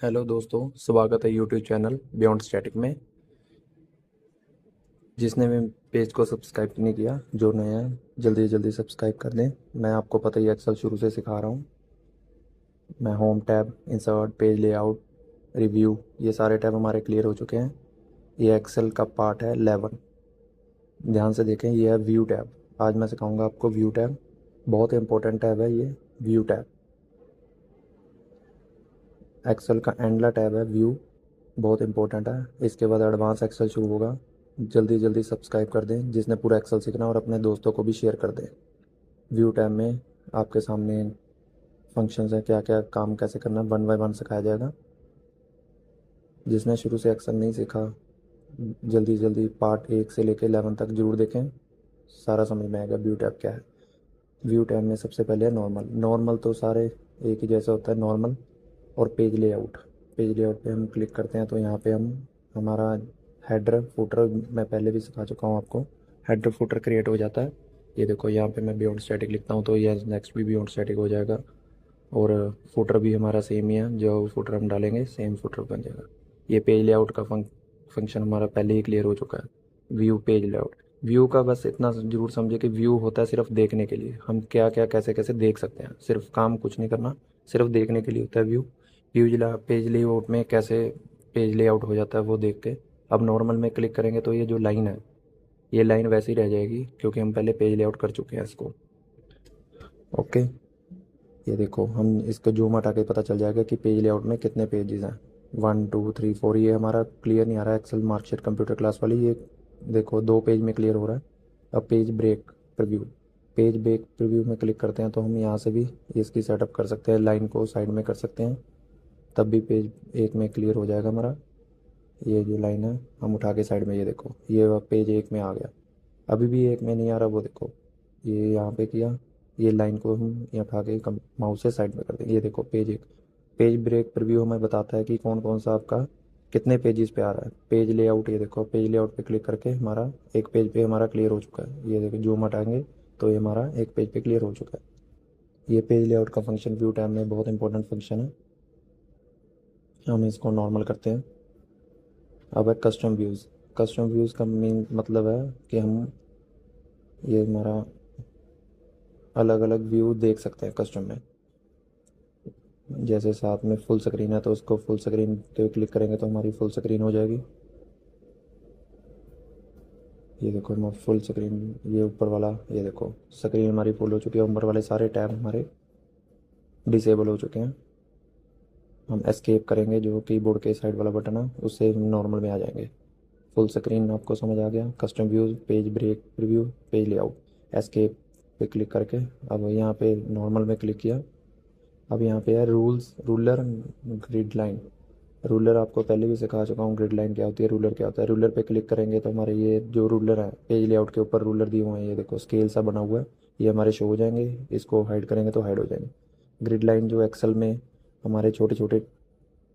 Hello दोस्तों, स्वागत है यूट्यूब चैनल बियॉन्ड स्टैटिक में। जिसने भी पेज को सब्सक्राइब नहीं किया, जो नया है जल्दी से जल्दी सब्सक्राइब कर दें। मैं आपको पता ही एक्सेल शुरू से सिखा रहा हूँ। मैं home tab, insert, page layout, review, ये सारे टैब हमारे क्लियर हो चुके हैं। ये एक्सेल का पार्ट है 11। ध्यान से देखें, ये है व्यू टैब। आज मैं सिखाऊंगा आपको व्यू टैब। बहुत इंपॉर्टेंट टैब है ये व्यू टैब। एक्सेल का एंडला टैब है व्यू, बहुत इंपॉर्टेंट है। इसके बाद एडवांस एक्सेल शुरू होगा। जल्दी जल्दी सब्सक्राइब कर दें जिसने पूरा एक्सेल सीखना, और अपने दोस्तों को भी शेयर कर दें। व्यू टैब में आपके सामने फंक्शंस हैं, क्या क्या काम कैसे करना, वन बाय वन सिखाया जाएगा। जिसने शुरू से एक्सेल नहीं सीखा, जल्दी जल्दी पार्ट 1 से लेकर 11 तक जरूर देखें, सारा समझ में आएगा व्यू टैब क्या है। व्यू टैब में सबसे पहले है नॉर्मल। नॉर्मल तो सारे एक ही जैसा होता है, नॉर्मल। और पेज लेआउट। पेज लेआउट पे हम क्लिक करते हैं तो यहाँ पे हम हमारा हेडर फुटर, मैं पहले भी सिखा चुका हूँ आपको, हेडर फुटर क्रिएट हो जाता है। ये देखो, यहाँ पे मैं बियॉन्ड स्टैटिक लिखता हूँ तो ये नेक्स्ट भी बियॉन्ड स्टैटिक हो जाएगा। और फुटर भी हमारा सेम ही है, जो फुटर हम डालेंगे सेम फुटर बन जाएगा। ये पेज लेआउट का फंक्शन हमारा पहले ही क्लियर हो चुका है। View page layout. व्यू का बस इतना जरूर समझे कि व्यू होता है सिर्फ देखने के लिए, हम क्या क्या कैसे कैसे देख सकते हैं, सिर्फ काम कुछ नहीं करना, सिर्फ देखने के लिए होता है व्यू। पेज लेआउट में कैसे पेज लेआउट हो जाता है वो देख के। अब नॉर्मल में क्लिक करेंगे तो ये जो लाइन है, ये लाइन वैसी रह जाएगी क्योंकि हम पहले पेज लेआउट कर चुके हैं इसको। ओके, ये देखो, हम इसको जूम हटा के पता चल जाएगा कि पेज लेआउट में कितने पेजेस हैं। 1 2 3 4, ये हमारा क्लियर नहीं आ रहा है एक्सेल मार्कशीट कंप्यूटर क्लास वाली। ये देखो 2 पेज में क्लियर हो रहा है। अब page break preview. Page break preview में क्लिक करते हैं तो हम यहाँ से भी इसकी सेटअप कर सकते हैं, लाइन को साइड में कर सकते हैं, तब भी पेज 1 में क्लियर हो जाएगा हमारा। ये जो लाइन है हम उठा के साइड में, ये देखो ये पेज 1 में आ गया। अभी भी 1 में नहीं आ रहा, वो देखो ये यहाँ पे किया, ये लाइन को हम यहाँ उठा के माउस से साइड में कर देंगे। ये देखो पेज 1। पेज ब्रेक प्रीव्यू हमें बताता है कि कौन कौन सा आपका कितने पेजेस पे आ रहा है। पेज लेआउट, ये देखो पेज लेआउट पे क्लिक करके हमारा एक पेज पे हमारा क्लियर हो चुका है। ये देखो जूम हटाएंगे तो ये हमारा एक पेज पे क्लियर हो चुका है। ये पेज लेआउट का फंक्शन व्यू टैब में बहुत इंपॉर्टेंट फंक्शन है। हम इसको नॉर्मल करते हैं। अब है कस्टम व्यूज़। कस्टम व्यूज़ का मेन मतलब है कि हम, ये हमारा अलग अलग व्यू देख सकते हैं कस्टम में। जैसे साथ में फुल स्क्रीन है तो उसको फुल स्क्रीन पे क्लिक करेंगे तो हमारी फुल स्क्रीन हो जाएगी। ये देखो मैं फुल स्क्रीन, ये ऊपर वाला, ये देखो स्क्रीन हमारी फुल हो चुकी है, ऊपर वाले सारे टैब हमारे डिसेबल हो चुके हैं। हम एस्केप करेंगे, जो कीबोर्ड के साइड वाला बटन है, उससे हम नॉर्मल में आ जाएंगे। फुल स्क्रीन आपको समझ आ गया। Custom views, page break preview, page layout, escape पे क्लिक करके अब यहाँ पे नॉर्मल में क्लिक किया। अब यहाँ पे है rules, ruler, grid line. Ruler आपको पहले भी सिखा चुका हूँ, ग्रिड लाइन क्या होती है, रूलर क्या होता है। रूलर पे क्लिक करेंगे तो हमारे ये जो रूलर है, पेज लेआउट के ऊपर रूलर दिए हुए हैं, ये देखो स्केल सा बना हुआ है, ये हमारे शो हो जाएंगे। इसको हाइड करेंगे तो हाइड हो जाएंगे। ग्रिड लाइन जो एक्सेल में हमारे छोटे छोटे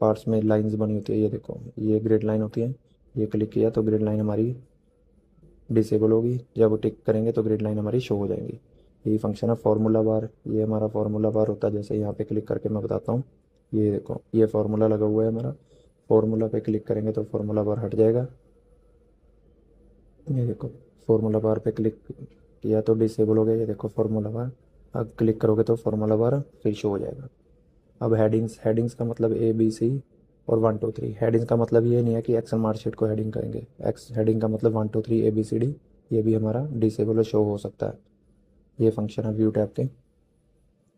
पार्ट्स में लाइंस बनी होती है, ये देखो ये ग्रिड लाइन होती है। ये क्लिक किया तो ग्रिड लाइन हमारी डिसेबल होगी, जब टिक करेंगे तो ग्रिड लाइन हमारी शो हो जाएंगी। यही फंक्शन है फार्मूला बार। ये हमारा फार्मूला बार होता है, जैसे यहाँ पे क्लिक करके मैं बताता हूँ। ये देखो ये फार्मूला लगा हुआ है हमारा, फार्मूला पे क्लिक करेंगे तो फार्मूला बार हट जाएगा। ये देखो फार्मूला बार पे क्लिक किया तो डिसेबल हो गया, ये देखो फार्मूला बार। अब क्लिक करोगे तो फार्मूला बार फिर शो हो जाएगा। अब हेडिंग्स। हेडिंग्स का मतलब ABC और 1 2 3। हेडिंग्स का मतलब ये नहीं है कि एक्सेल मार्कशीट को हेडिंग करेंगे। एक्स हेडिंग का मतलब 1 2 3 ABCD, ये भी हमारा डिसेबल और शो हो सकता है। ये फंक्शन है व्यू टैब के।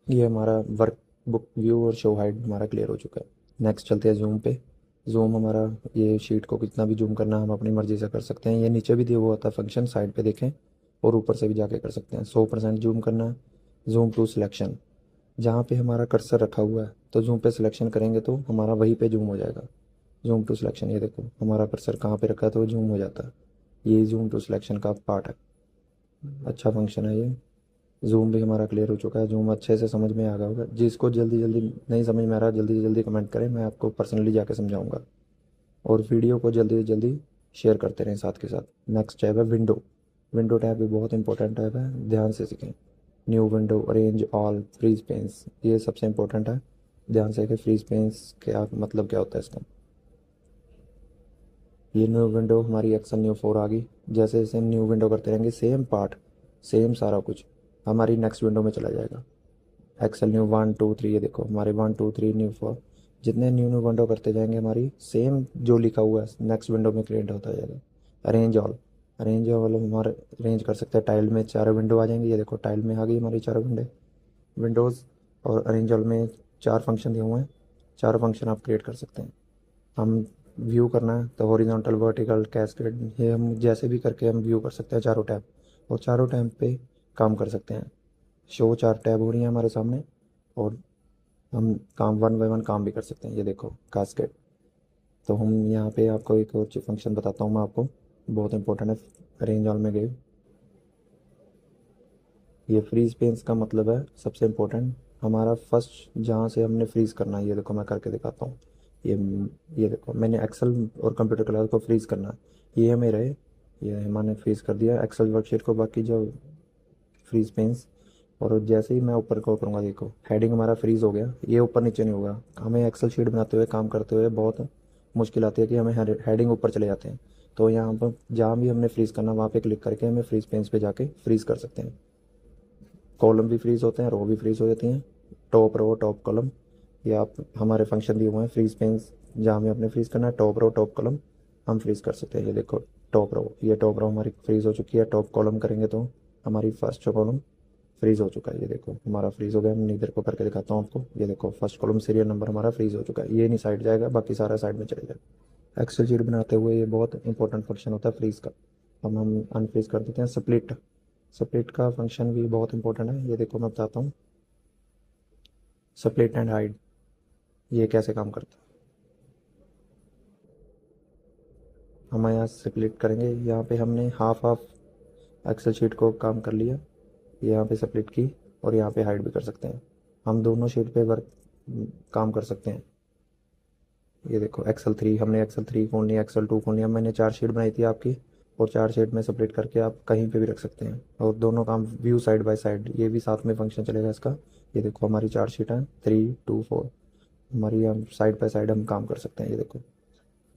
ये हमारा वर्क बुक व्यू और शो हाइड हमारा क्लियर हो चुका है। नेक्स्ट चलते हैं जूम पे। जूम हमारा, ये शीट को कितना भी जूम करना हम अपनी मर्ज़ी से कर सकते हैं। ये नीचे भी दिया हुआ होता है फंक्शन, साइड पे देखें, और ऊपर से भी जाके कर सकते हैं। 100% जूम करना है। जूम टू सिलेक्शन, जहाँ पे हमारा कर्सर रखा हुआ है तो जूम पे सिलेक्शन करेंगे तो हमारा वहीं पे जूम हो जाएगा। जूम टू सिलेक्शन, ये देखो हमारा कर्सर कहाँ पे रखा है तो जूम हो जाता है। ये जूम टू सिलेक्शन का पार्ट है, अच्छा फंक्शन है ये। जूम भी हमारा क्लियर हो चुका है। जूम अच्छे से समझ में आ गया होगा। जिसको जल्दी जल्दी नहीं समझ में आ रहा, जल्दी से जल्दी कमेंट करें, मैं आपको पर्सनली जाके समझाऊंगा। और वीडियो को जल्दी से जल्दी शेयर करते रहें साथ के साथ। नेक्स्ट टैब है विंडो। विंडो टैब भी बहुत इंपॉर्टेंट टैब है, ध्यान से सीखें। New window, arrange all, freeze panes, ये सबसे इंपॉर्टेंट है। ध्यान से कि फ्री स्पेस क्या मतलब क्या होता है इसका। ये न्यू विंडो हमारी एक्सेल न्यू 4 आ गई। जैसे जैसे न्यू विंडो करते रहेंगे सेम पार्ट, सेम सारा कुछ हमारी नेक्स्ट विंडो में चला जाएगा। एक्सेल न्यू 1 2 3, ये देखो हमारे 1 2 3 न्यू 4, जितने न्यू न्यू विंडो करते जाएंगे हमारी सेम जो लिखा हुआ है नेक्स्ट विंडो में क्रिएट होता जाएगा। अरेंज ऑल, अरेंज ऑल हमारे अरेंज कर सकते हैं। टाइल में चारों विंडो आ जाएंगी, ये देखो टाइल में आ गई हमारी चारों विंडोज़। और अरेंज ऑल में 4 फंक्शन दिए हुए हैं, चारों फंक्शन आप क्रिएट कर सकते हैं। हम व्यू करना है तो हॉरिजॉन्टल, वर्टिकल, कैस्केड, ये हम जैसे भी करके हम व्यू कर सकते हैं चारों टैब, और चारों टैब पे काम कर सकते हैं। शो 4 टैब हो रही हैं हमारे सामने, और हम काम 1 बाय 1 काम भी कर सकते हैं। ये देखो कैस्केड। तो हम यहाँ पे आपको एक और फंक्शन बताता हूँ मैं आपको, बहुत इंपॉर्टेंट है। अरेंज ऑल में गए, ये फ्रीज पेंस का मतलब है सबसे इम्पोर्टेंट हमारा फर्स्ट जहाँ से हमने फ्रीज करना है। ये देखो मैं करके दिखाता हूँ। ये ये देखो मैंने एक्सेल और कंप्यूटर क्लास को फ्रीज करना है, ये हमें रहे, ये मैंने फ्रीज कर दिया एक्सेल वर्कशीट को, बाकी जो फ्रीज पेंस। और जैसे ही मैं ऊपर को करूँगा, देखो हेडिंग हमारा फ्रीज हो गया, ये ऊपर नीचे नहीं होगा। हमें एक्सेल शीट बनाते हुए काम करते हुए बहुत मुश्किल आती है कि हमें हेडिंग ऊपर चले जाते हैं। तो यहाँ पर जहाँ भी हमने फ्रीज करना वहाँ पे क्लिक करके हमें फ्रीज पेंस पे जाके फ्रीज कर सकते हैं। कॉलम भी फ्रीज होते हैं, रो भी फ्रीज हो जाती हैं, टॉप रो टॉप कॉलम। ये आप हमारे फंक्शन दिए हुए हैं फ्रीज पेंस, जहाँ हमें अपने फ्रीज करना है टॉप रो टॉप कॉलम हम फ्रीज कर सकते हैं। ये देखो टॉप रो, ये टॉप रो हमारी फ्रीज हो चुकी है। टॉप कॉलम करेंगे तो हमारी फर्स्ट कॉलम फ्रीज हो चुका है। ये देखो हमारा फ्रीज हो गया। मैं इधर को करके दिखाता हूँ आपको, ये देखो फर्स्ट कॉलम सीरियल नंबर हमारा फ्रीज हो चुका है। ये नहीं साइड जाएगा, बाकी सारा साइड में चले जाएगा। एक्सेल शीट बनाते हुए ये बहुत इंपॉर्टेंट फंक्शन होता है फ्रीज का। हम अनफ्रीज कर देते हैं। स्प्लिट, स्प्लिट का फंक्शन भी बहुत इंपॉर्टेंट है। ये देखो मैं बताता हूँ, स्प्लिट एंड हाइड ये कैसे काम करता है। हम यहाँ स्प्लिट करेंगे, यहाँ पे हमने हाफ हाफ एक्सेल शीट को काम कर लिया, यहाँ पे स्प्लिट की, और यहाँ पे हाइड भी कर सकते हैं। हम दोनों शीट पे वर्क काम कर सकते हैं। ये देखो एक्सेल 3, हमने एक्सेल 3 खोल लिया, एक्सेल 2 खोल लिया। मैंने 4 शीट बनाई थी आपकी, और 4 शीट में स्प्लिट करके आप कहीं पे भी रख सकते हैं, और दोनों काम व्यू साइड बाय साइड, ये भी साथ में फंक्शन चलेगा इसका। ये देखो हमारी 4 शीट हैं, 3 2 4 हमारी, हम साइड बाय साइड हम काम कर सकते हैं। ये देखो,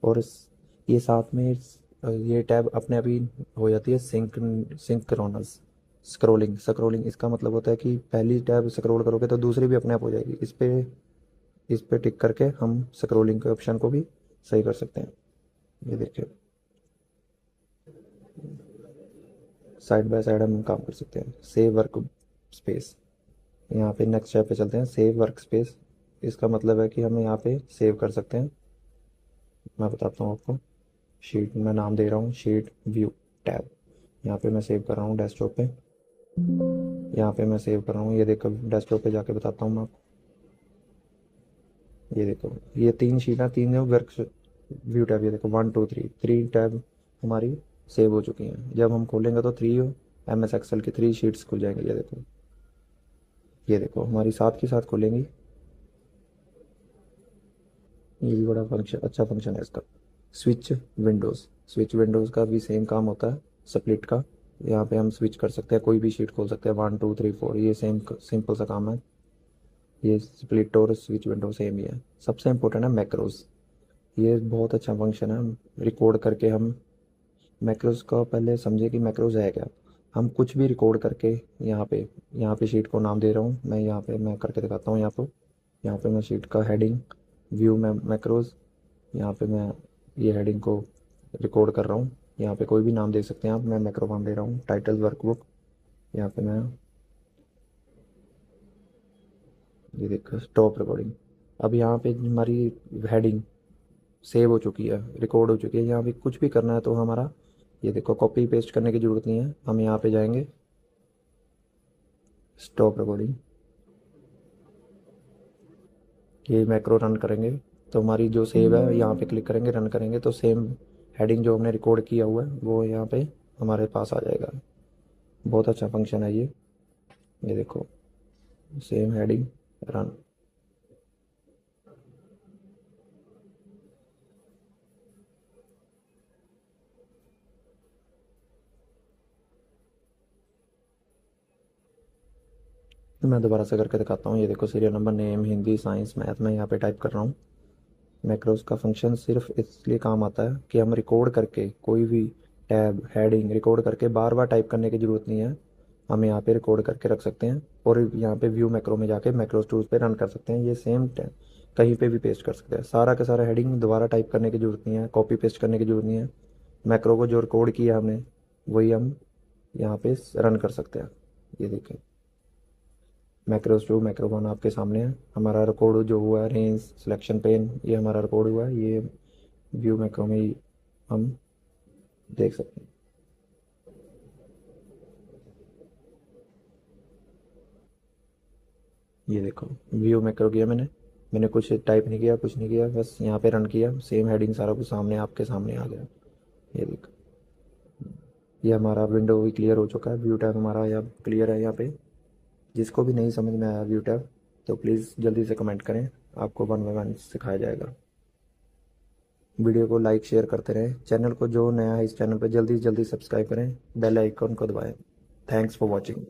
और ये साथ में ये टैब अपने आप ही हो जाती है सिंक्रोनस स्क्रोलिंग। स्क्रोलिंग इसका मतलब होता है कि पहली टैब स्क्रॉल करोगे तो दूसरी भी अपने आप हो जाएगी। इस पे टिक करके हम स्क्रोलिंग के ऑप्शन को भी सही कर सकते हैं। ये देखिए साइड बाय साइड हम काम कर सकते हैं। सेव वर्क स्पेस, यहाँ पे नेक्स्ट टैब पे चलते हैं। सेव वर्क स्पेस, इसका मतलब है कि हम यहाँ पे सेव कर सकते हैं। मैं बताता हूँ आपको, शीट में नाम दे रहा हूँ शीट व्यू टैब, यहाँ पे मैं सेव कर रहा हूँ डेस्कटॉप पे। यहाँ पे मैं सेव कर रहा हूँ, ये देखो डेस्कटॉप पे जाके बताता हूँ मैं आपको। ये देखो ये 3 शीट है, 3 वर्क व्यू टैब। ये देखो 1 2 3 टैब हमारी सेव हो चुकी हैं। जब हम खोलेंगे तो 3 MS एक्सेल की 3 शीट्स खुल जाएंगी। ये देखो, ये देखो हमारी साथ के साथ खुलेंगी। ये भी बड़ा फंक्शन, अच्छा फंक्शन है इसका। स्विच विंडोज़, स्विच विंडोज़ का भी सेम काम होता है स्प्लिट का। यहाँ पे हम स्विच कर सकते हैं, कोई भी शीट खोल सकते हैं 1 2 3 4, ये सेम सिंपल सा काम है। ये स्प्लिट और स्विच विंडो सेम ही है। सबसे इम्पोर्टेंट है मैक्रोज, ये बहुत अच्छा फंक्शन है रिकॉर्ड करके। हम मैक्रोज का पहले समझे कि मैक्रोज है क्या। हम कुछ भी रिकॉर्ड करके यहाँ पे शीट को नाम दे रहा हूँ मैं, यहाँ पे मैं करके दिखाता हूँ। यहाँ पे मैं शीट का हेडिंग व्यू में मैक्रोज, यहाँ पे मैं ये हेडिंग को रिकॉर्ड कर रहा हूँ। यहाँ पे कोई भी नाम दे सकते हैं आप, मैं मैक्रो नाम दे रहा हूँ टाइटल वर्कबुक। यहाँ पे मैं, ये देखो स्टॉप रिकॉर्डिंग। अब यहाँ पे हमारी हेडिंग सेव हो चुकी है, रिकॉर्ड हो चुकी है। यहाँ पे कुछ भी करना है तो हमारा, ये देखो कॉपी पेस्ट करने की ज़रूरत नहीं है। हम यहाँ पे जाएंगे स्टॉप रिकॉर्डिंग, ये मैक्रो रन करेंगे तो हमारी जो सेव है यहाँ पे क्लिक करेंगे, रन करेंगे तो सेम हेडिंग जो हमने रिकॉर्ड किया हुआ है वो यहाँ पे हमारे पास आ जाएगा। बहुत अच्छा फंक्शन है ये देखो सेम हेडिंग रन। मैं दोबारा से करके दिखाता हूँ। ये देखो serial number, name, Hindi, science, math में यहाँ पे टाइप कर रहा हूँ। मैक्रोस का फंक्शन सिर्फ इसलिए काम आता है कि हम रिकॉर्ड करके कोई भी टैब, हेडिंग रिकॉर्ड करके बार बार टाइप करने की ज़रूरत नहीं है। हम यहाँ पे रिकॉर्ड करके रख सकते हैं और यहाँ पे व्यू मैक्रो में जाके मैक्रोस टूल्स पे रन कर सकते हैं। ये सेम कहीं पे भी पेस्ट कर सकते हैं। सारा का सारा हेडिंग दोबारा टाइप करने की ज़रूरत नहीं है, कॉपी पेस्ट करने की ज़रूरत नहीं है। मैक्रो को जो रिकॉर्ड किया हमने वही हम यहाँ पे रन कर सकते हैं। ये देखें, मैक्रोस टू मैक्रो वन आपके सामने है। हमारा रिकॉर्ड जो हुआ है, रेंज, सिलेक्शन पेन, ये हमारा रिकॉर्ड हुआ है। ये व्यू मैक्रो में ही हम देख सकते हैं। ये देखो व्यू मैक्रो किया मैंने कुछ टाइप नहीं किया, कुछ नहीं किया, बस यहाँ पे रन किया, सेम हेडिंग सारा कुछ सामने आपके सामने आ गया। ये देखो, ये हमारा विंडो भी क्लियर हो चुका है। व्यू टैब हमारा यहाँ क्लियर है। यहाँ पे जिसको भी नहीं समझ में आया व्यू टैब, तो प्लीज़ जल्दी से कमेंट करें, आपको वन बाय वन सिखाया जाएगा। वीडियो को लाइक शेयर करते रहें। चैनल को जो नया है इस चैनल पर जल्दी से जल्दी सब्सक्राइब करें, बेल आइकन को दबाएं। Thanks for watching.